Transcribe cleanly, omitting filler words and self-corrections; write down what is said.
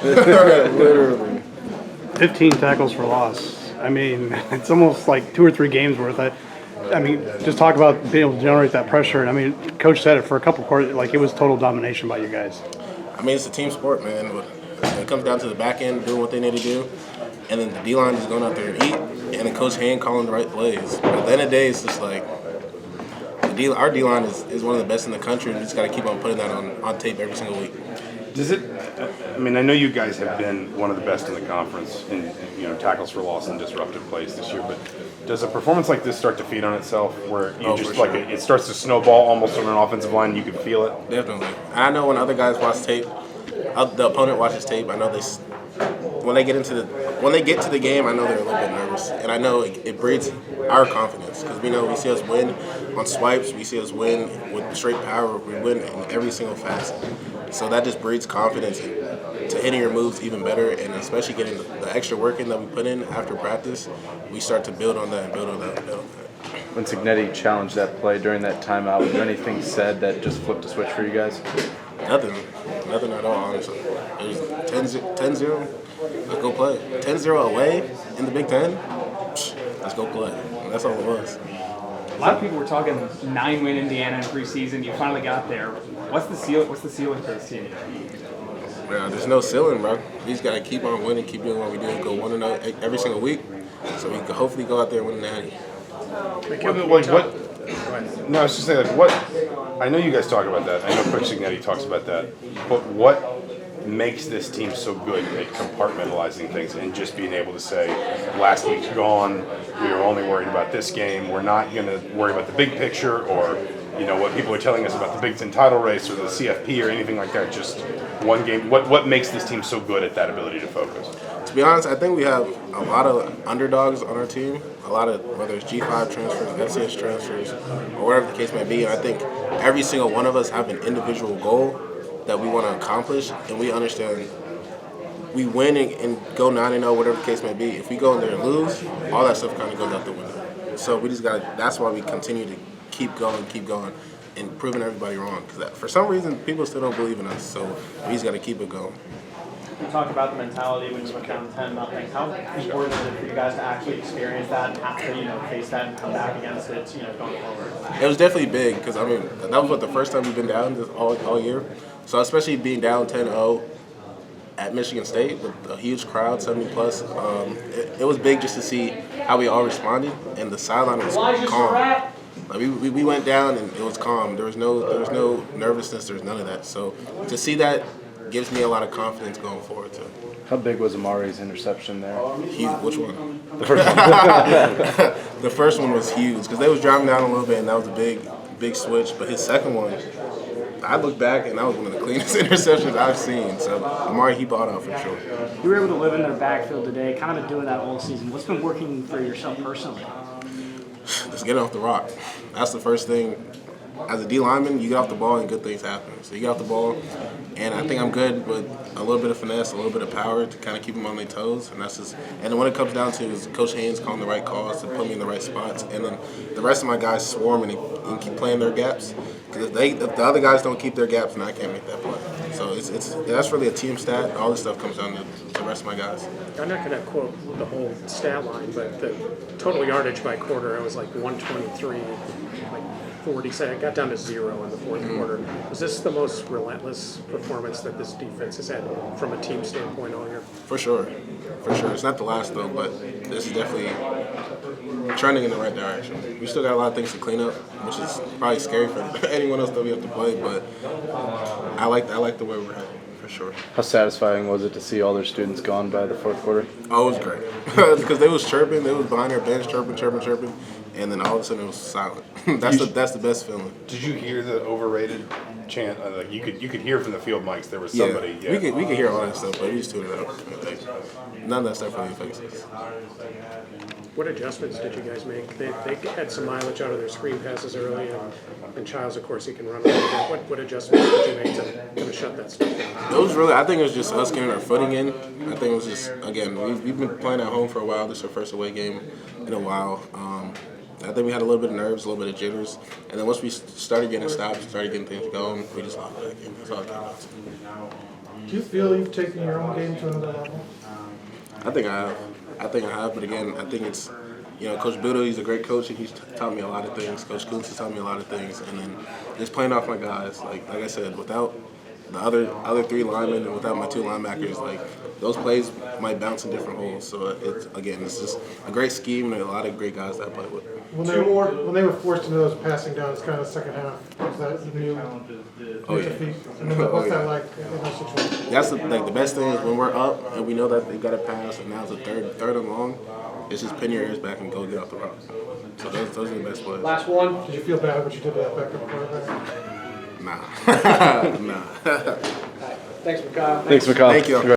Literally. 15 tackles for loss. I mean, it's almost like 2 or 3 games worth. I mean, just talk about being able to generate that pressure. And I mean, Coach said it for a couple quarters, like it was total domination by you guys. I mean, it's a team sport, man. But it comes down to the back end doing what they need to do, and then the D-line is going out there and eat, and then Coach Hand calling the right plays. But at the end of the day, it's just like our D-line is one of the best in the country, and we just got to keep on putting that on tape every single week. Does it? I mean, I know you guys have been one of the best in the conference in tackles for loss and disruptive plays this year, but does a performance like this start to feed on itself, where it starts to snowball almost on an offensive line, and you can feel it? Definitely. I know when other guys watch tape, the opponent watches tape. I know when they get to the game, I know they're a little bit nervous, and I know it breeds our confidence because we see us win on swipes, we see us win with straight power, we win in every single facet. So that just breeds confidence to hitting your moves even better, and especially getting the extra work in that we put in after practice, we start to build on that and build on that and build on that. When Signetti challenged that play during that timeout, was there anything said that just flipped a switch for you guys? Nothing at all, honestly. It was 10-0, let's go play. 10-0 away in the Big Ten, let's go play. And that's all it was. A lot of people were talking 9-win Indiana in preseason. You finally got there. What's the ceiling for this team? Yeah, there's no ceiling, bro. We just gotta keep on winning, keep doing what we do, go 1-0 every single week, so we can hopefully go out there and win the Natty. No, I was just saying, what? I know you guys talk about that. I know Coach Signetti talks about that. But what makes this team so good at compartmentalizing things and just being able to say, last week's gone, we are only worried about this game, we're not going to worry about the big picture or what people are telling us about the Big Ten title race or the CFP or anything like that, just one game. What makes this team so good at that ability to focus? To be honest, I think we have a lot of underdogs on our team, a lot of, whether it's G5 transfers, FCS transfers, or whatever the case may be. And I think every single one of us have an individual goal that we want to accomplish, and we understand we win and go 9-0, whatever the case may be. If we go in there and lose, all that stuff kind of goes out the window. So we just got that's why we continue to keep going, and proving everybody wrong. Because for some reason, people still don't believe in us, so we just got to keep it going. You talked about the mentality when you went down 10-0. How important is it for you guys to actually experience that and have to, face that and come back against it, going forward? It was definitely big because, I mean, that was the first time we've been down all year. So especially being down 10-0 at Michigan State with a huge crowd, 70+, it was big just to see how we all responded, and the sideline was calm. Like we went down and it was calm. There was no nervousness. There was none of that. So to see that gives me a lot of confidence going forward too. How big was Amari's interception there? Huge. Which one? The first one. The first one was huge because they was driving down a little bit and that was a big switch. But his second one, I look back and that was one of the cleanest interceptions I've seen. So Amari, he bought out for sure. You were able to live in their backfield today, kind of been doing that all season. What's been working for yourself personally? Just get off the rock. That's the first thing. As a D lineman, you get off the ball and good things happen. So you get off the ball, and I think I'm good with a little bit of finesse, a little bit of power to kind of keep them on their toes. And then when it comes down to is Coach Haynes calling the right calls to put me in the right spots, and then the rest of my guys swarm and keep playing their gaps. Because if the other guys don't keep their gaps, then I can't make that play. So that's really a team stat. All this stuff comes down to the rest of my guys. I'm not going to quote the whole stat line, but the total yardage by quarter, I was like 123, like 40. So I got down to 0 in the fourth quarter. Was this the most relentless performance that this defense has had from a team standpoint all year? For sure. It's not the last though, but this is definitely trending in the right direction. We still got a lot of things to clean up, which is probably scary for anyone else that we have to play, but I like the way we're at, for sure. How satisfying was it to see all their students gone by the fourth quarter? Oh, it was great. Because they was chirping, they was behind their bench chirping, and then all of a sudden it was silent. That's the best feeling. Did you hear the overrated chant? Like you could hear from the field mics there was somebody. Yeah. We could hear all that stuff, but we just tuned it out. None of that stuff really affects us. What adjustments did you guys make? They had some mileage out of their screen passes early, and Childs, of course, he can run a little bit. What adjustments did you make to kind of shut that stuff down? I think it was just us getting our footing in. I think it was just, again, we've been playing at home for a while. This is our first away game in a while. I think we had a little bit of nerves, a little bit of jitters. And then once we started getting stops, started getting things going, we just lost that game. That's all it came down to. Do you feel you've taken your own game to another level? I think I have. But again, I think it's, Coach Budo, he's a great coach, and he's taught me a lot of things. Coach Kuntz has taught me a lot of things. And then just playing off my guys, like I said, without the other three linemen and without my two linebackers, like those plays might bounce in different holes. So it's just a great scheme and a lot of great guys that I play with. When they were forced into those passing downs, kind of the second half, was that new defeat? I mean, what's that like in those situations? That's the best thing is when we're up and we know that they got to pass, and now it's a third and long. It's just pin your ears back and go get off the route. So those are the best plays. Last one. Did you feel bad what you did to that backup quarterback? Nah. Thanks, Mikail. Thanks, Mikail. Thank you.